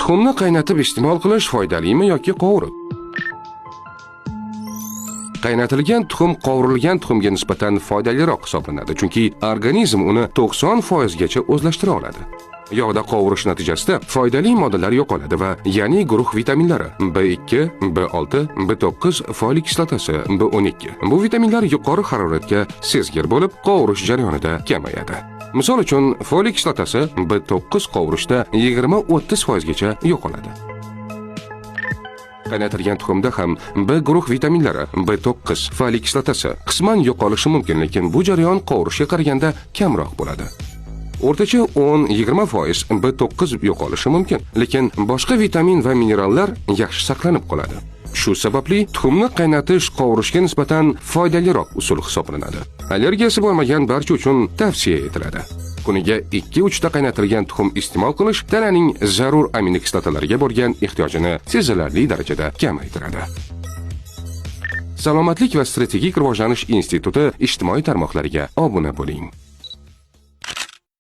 Tuxumni qaynatib iste'mol qilish foydalimi yoki qovurib? Qaynatilgan tuxum qovurilgan tuxumga nisbatan foydaliroq hisoblanadi, chunki organizm uni 90% gacha o'zlashtira oladi. Yog'da qovurish natijasida foydali moddalar yo'qoladi va ya'ni guruh vitaminlari B2, B6, B9, folik kislotasi, B12. Bu vitaminlar yuqori haroratga sezgir bo'lib, qovurish jarayonida kamayadi. Misol uchun, folik kislotasi B9 qovurishda 20-30% gacha yo'qoladi. Qaynatilgan tuxumda ham B guruh vitaminlari, B9, folik kislotasi qisman yo'qolishi mumkin, lekin bu jarayon qovurishga qaraganda kamroq bo'ladi. O'rtacha 10-20% B9 yo'qolishi mumkin, lekin boshqa vitamin va minerallar yaxshi saqlanib qoladi. Shu sababli tuxumni qaynatish qovurishga nisbatan foydaliroq usul hisoblanadi. Allergiyasi bo'lmagan barcha uchun tavsiya etiladi. Kuniga 2-3 ta qaynatilgan tuxum iste'mol qilish tananing zarur aminokislotalarga bo'lgan ehtiyojini sezilarli darajada kamaytiradi. Salomatlik va strategik rivojlanish instituti ijtimoiy tarmoqlariga obuna bo'ling.